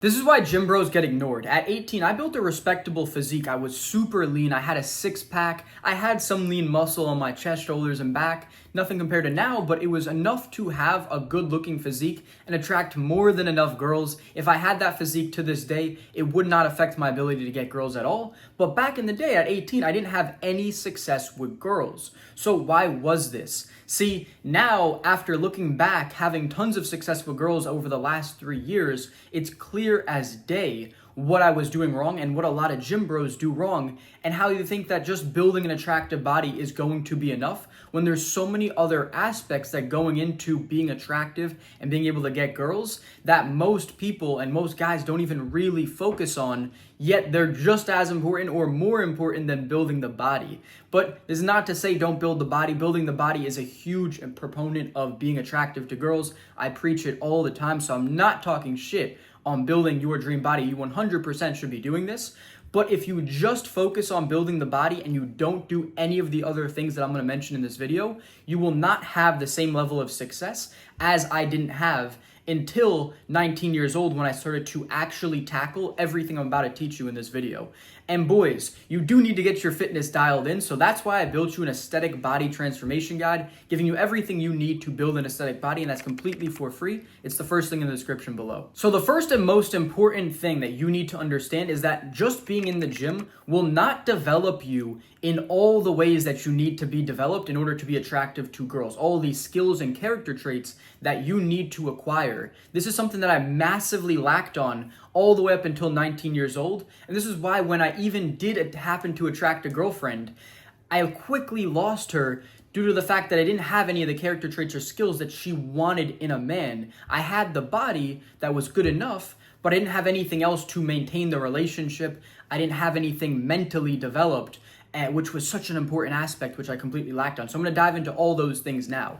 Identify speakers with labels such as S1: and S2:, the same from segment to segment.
S1: This is why gym bros get ignored. At 18, I built a respectable physique. I was super lean. I had a six pack. I had some lean muscle on my chest, shoulders, and back. Nothing compared to now, but it was enough to have a good looking physique and attract more than enough girls. If I had that physique to this day, it would not affect my ability to get girls at all. But back in the day at 18, I didn't have any success with girls. So why was this? See, now, after looking back, having tons of success with girls over the last 3 years, it's clear as day what I was doing wrong and what a lot of gym bros do wrong, and how you think that just building an attractive body is going to be enough when there's so many other aspects that going into being attractive and being able to get girls that most people and most guys don't even really focus on, yet they're just as important or more important than building the body. But this is not to say don't build the body. Building the body is a huge proponent of being attractive to girls. I preach it all the time, so I'm not talking shit on building your dream body. You 100% should be doing this. But if you just focus on building the body and you don't do any of the other things that I'm going to mention in this video, you will not have the same level of success as I didn't have until 19 years old, when I started to actually tackle everything I'm about to teach you in this video. And boys, you do need to get your fitness dialed in, so that's why I built you an aesthetic body transformation guide, giving you everything you need to build an aesthetic body, and that's completely for free. It's the first thing in the description below. So the first and most important thing that you need to understand is that just being in the gym will not develop you in all the ways that you need to be developed in order to be attractive to girls. All these skills and character traits that you need to acquire. This is something that I massively lacked on all the way up until 19 years old. And this is why when I even did happen to attract a girlfriend, I quickly lost her due to the fact that I didn't have any of the character traits or skills that she wanted in a man. I had the body that was good enough, but I didn't have anything else to maintain the relationship. I didn't have anything mentally developed, which was such an important aspect, which I completely lacked on. So I'm going to dive into all those things now.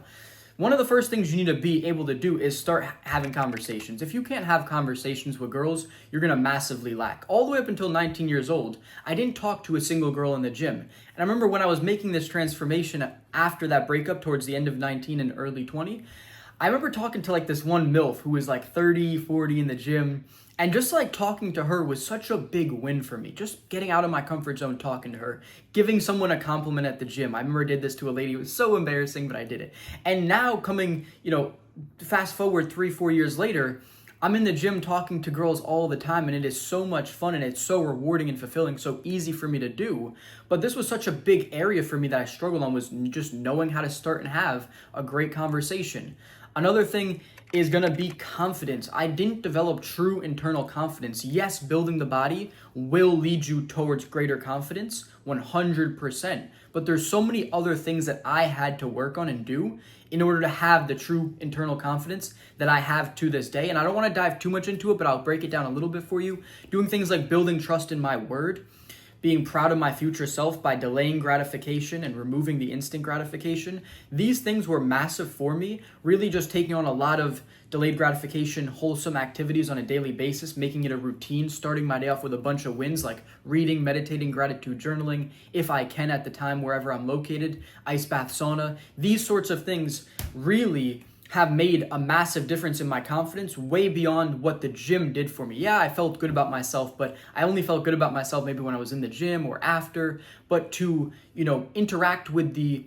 S1: One of the first things you need to be able to do is start having conversations. If you can't have conversations with girls, you're going to massively lack. All the way up until 19 years old, I didn't talk to a single girl in the gym. And I remember when I was making this transformation after that breakup towards the end of 19 and early 20, I remember talking to like this one MILF who was like 30, 40 in the gym. And just like talking to her was such a big win for me. Just getting out of my comfort zone, talking to her, giving someone a compliment at the gym. I remember I did this to a lady. It was so embarrassing, but I did it. And now coming, fast forward 3-4 years later, I'm in the gym talking to girls all the time, and it is so much fun, and it's so rewarding and fulfilling, so easy for me to do. But this was such a big area for me that I struggled on, was just knowing how to start and have a great conversation. Another thing is going to be confidence. I didn't develop true internal confidence. Yes, building the body will lead you towards greater confidence, 100%. But there's so many other things that I had to work on and do in order to have the true internal confidence that I have to this day. And I don't want to dive too much into it, but I'll break it down a little bit for you. Doing things like building trust in my word, being proud of my future self by delaying gratification and removing the instant gratification. These things were massive for me, really just taking on a lot of delayed gratification, wholesome activities on a daily basis, making it a routine, starting my day off with a bunch of wins like reading, meditating, gratitude journaling, if I can at the time wherever I'm located, ice bath, sauna. These sorts of things really have made a massive difference in my confidence, way beyond what the gym did for me. Yeah, I felt good about myself, but I only felt good about myself maybe when I was in the gym or after. But to, interact with the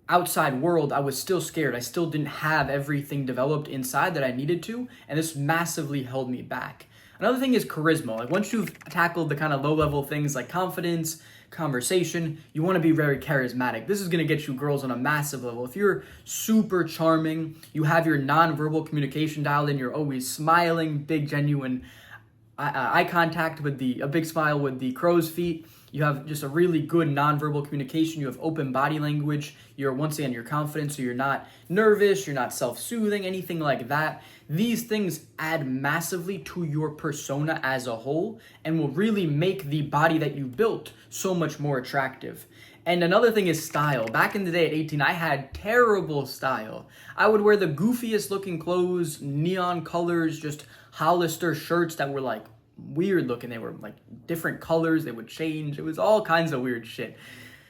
S1: outside world, I was still scared. I still didn't have everything developed inside that I needed to, and this massively held me back. Another thing is charisma. Like once you've tackled the kind of low-level things like confidence, conversation, you want to be very charismatic. This is going to get you girls on a massive level. If you're super charming, you have your non-verbal communication dialed in, you're always smiling, big genuine eye contact with a big smile with the crow's feet. You have just a really good nonverbal communication. You have open body language. Once again, you're confident, so you're not nervous, you're not self-soothing, anything like that. These things add massively to your persona as a whole and will really make the body that you built so much more attractive. And another thing is style. Back in the day at 18, I had terrible style. I would wear the goofiest looking clothes, neon colors, just Hollister shirts that were like weird looking. They were like different colors, they would change. It was all kinds of weird shit.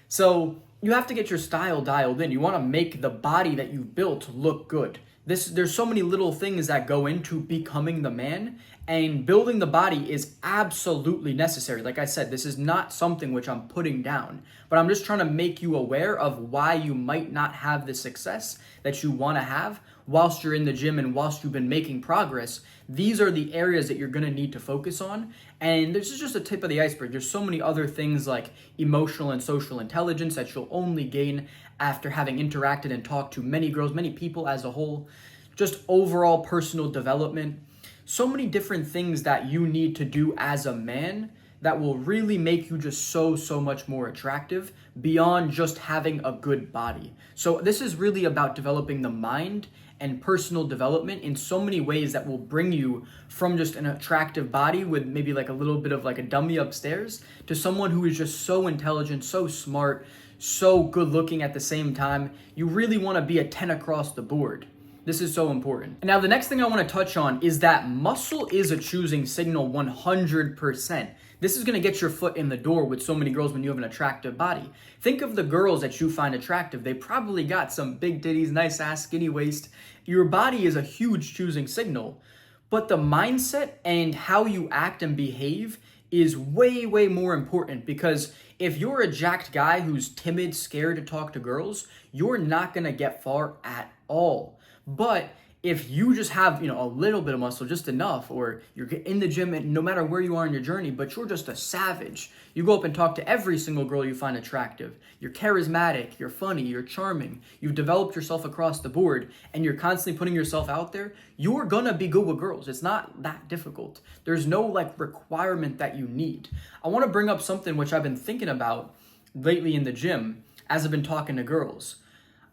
S1: So you have to get your style dialed in. You want to make the body that you've built look good. There's so many little things that go into becoming the man, And building the body is absolutely necessary. Like I said, this is not something which I'm putting down, but I'm just trying to make you aware of why you might not have the success that you want to have whilst you're in the gym and whilst you've been making progress. These are the areas that you're going to need to focus on. And this is just a tip of the iceberg. There's so many other things like emotional and social intelligence that you'll only gain after having interacted and talked to many girls, many people as a whole. Just overall personal development. So many different things that you need to do as a man that will really make you just so much more attractive beyond just having a good body. So this is really about developing the mind and personal development in so many ways that will bring you from just an attractive body with maybe like a little bit of like a dummy upstairs to someone who is just so intelligent, so smart, so good looking at the same time. You really want to be a 10 across the board. This is so important. Now, the next thing I want to touch on is that muscle is a choosing signal 100%. This is going to get your foot in the door with so many girls when you have an attractive body. Think of the girls that you find attractive. They probably got some big titties, nice ass, skinny waist. Your body is a huge choosing signal. But the mindset and how you act and behave is way more important, because if you're a jacked guy who's timid, scared to talk to girls, you're not going to get far at all. But if you just have, a little bit of muscle, just enough, or you're in the gym and no matter where you are in your journey, but you're just a savage, you go up and talk to every single girl you find attractive, you're charismatic, you're funny, you're charming, you've developed yourself across the board, and you're constantly putting yourself out there, you're gonna be good with girls. It's not that difficult. There's no requirement that you need. I wanna bring up something which I've been thinking about lately in the gym as I've been talking to girls.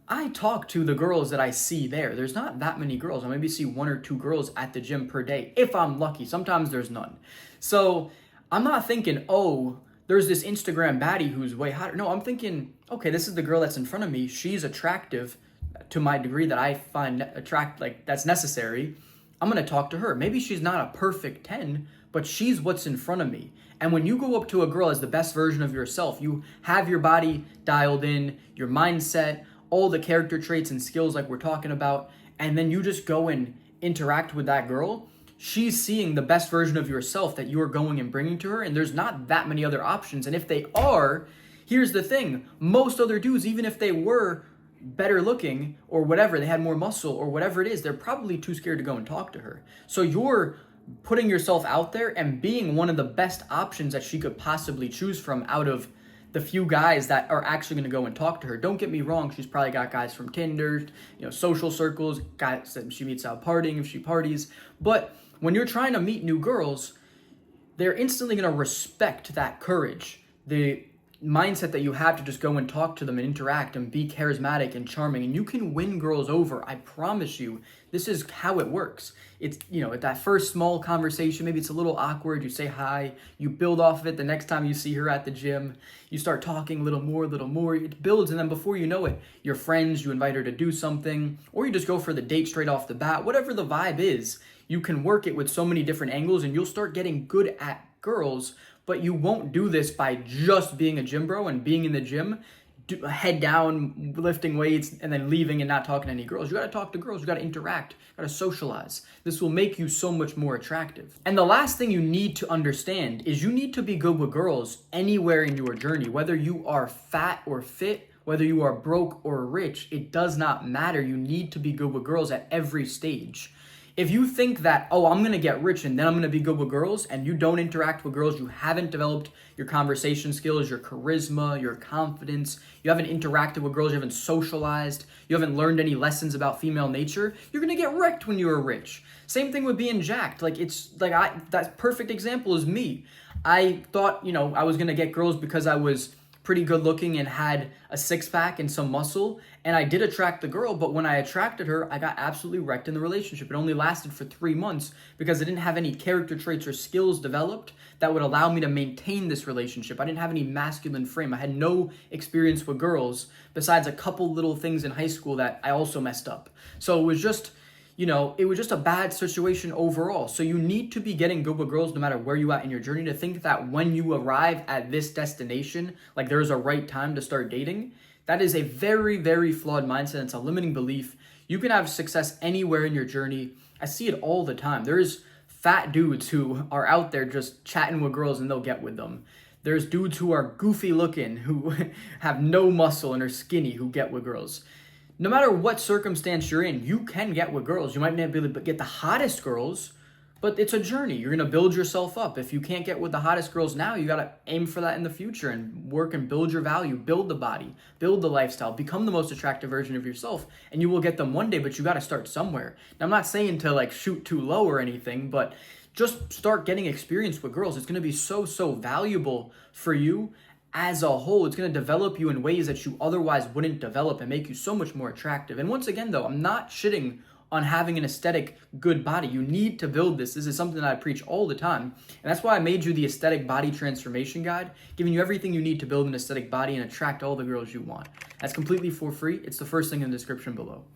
S1: I talk to the girls that I see there. There's not that many girls. I maybe see 1 or 2 girls at the gym per day, if I'm lucky. Sometimes there's none. So I'm not thinking, oh, there's this Instagram baddie who's way hotter. No, I'm thinking, okay, this is the girl that's in front of me. She's attractive to my degree that I find that's necessary. I'm going to talk to her. Maybe she's not a perfect 10, but she's what's in front of me. And when you go up to a girl as the best version of yourself, you have your body dialed in, your mindset, all the character traits and skills like we're talking about, and then you just go and interact with that girl, she's seeing the best version of yourself that you're going and bringing to her, and there's not that many other options. And if they are, here's the thing, most other dudes, even if they were better looking or whatever, they had more muscle or whatever it is, they're probably too scared to go and talk to her. So you're putting yourself out there and being one of the best options that she could possibly choose from out of the few guys that are actually going to go and talk to her. Don't get me wrong, she's probably got guys from Tinder, social circles, guys that she meets out partying if she parties. But when you're trying to meet new girls, they're instantly going to respect that courage, the mindset that you have to just go and talk to them and interact and be charismatic and charming, and you can win girls over. I promise you, this is how it works. It's, at that first small conversation, maybe it's a little awkward, you say hi, you build off of it. The next time you see her at the gym, you start talking a little more, it builds, and then before you know it, you're friends, you invite her to do something, or you just go for the date straight off the bat. Whatever the vibe is, you can work it with so many different angles, and you'll start getting good at girls. But you won't do this by just being a gym bro and being in the gym, head down, lifting weights, and then leaving and not talking to any girls. You got to talk to girls. You got to interact. You got to socialize. This will make you so much more attractive. And the last thing you need to understand is you need to be good with girls anywhere in your journey. Whether you are fat or fit, whether you are broke or rich, it does not matter. You need to be good with girls at every stage. If you think that, oh, I'm going to get rich and then I'm going to be good with girls, and you don't interact with girls, you haven't developed your conversation skills, your charisma, your confidence, you haven't interacted with girls, you haven't socialized, you haven't learned any lessons about female nature, you're going to get wrecked when you're rich. Same thing with being jacked. That perfect example is me. I thought, I was going to get girls because I was pretty good looking and had a six-pack and some muscle, and I did attract the girl, but when I attracted her, I got absolutely wrecked in the relationship. It only lasted for 3 months because I didn't have any character traits or skills developed that would allow me to maintain this relationship. I didn't have any masculine frame. I had no experience with girls besides a couple little things in high school that I also messed up. So it was just a bad situation overall. So you need to be getting good with girls no matter where you at in your journey, to think that when you arrive at this destination, there's a right time to start dating. That is a very, very flawed mindset. It's a limiting belief. You can have success anywhere in your journey. I see it all the time. There's fat dudes who are out there just chatting with girls and they'll get with them. There's dudes who are goofy looking, who have no muscle and are skinny, who get with girls. No matter what circumstance you're in, you can get with girls. You might not be able to get the hottest girls, but it's a journey. You're going to build yourself up. If you can't get with the hottest girls now, you got to aim for that in the future and work and build your value, build the body, build the lifestyle, become the most attractive version of yourself, and you will get them one day, but you got to start somewhere. Now, I'm not saying to like shoot too low or anything, but just start getting experience with girls. It's going to be so valuable for you as a whole. It's going to develop you in ways that you otherwise wouldn't develop and make you so much more attractive. And once again, though, I'm not shitting on having an aesthetic good body. You need to build this. This is something that I preach all the time. And that's why I made you the aesthetic body transformation guide, giving you everything you need to build an aesthetic body and attract all the girls you want. That's completely for free. It's the first thing in the description below.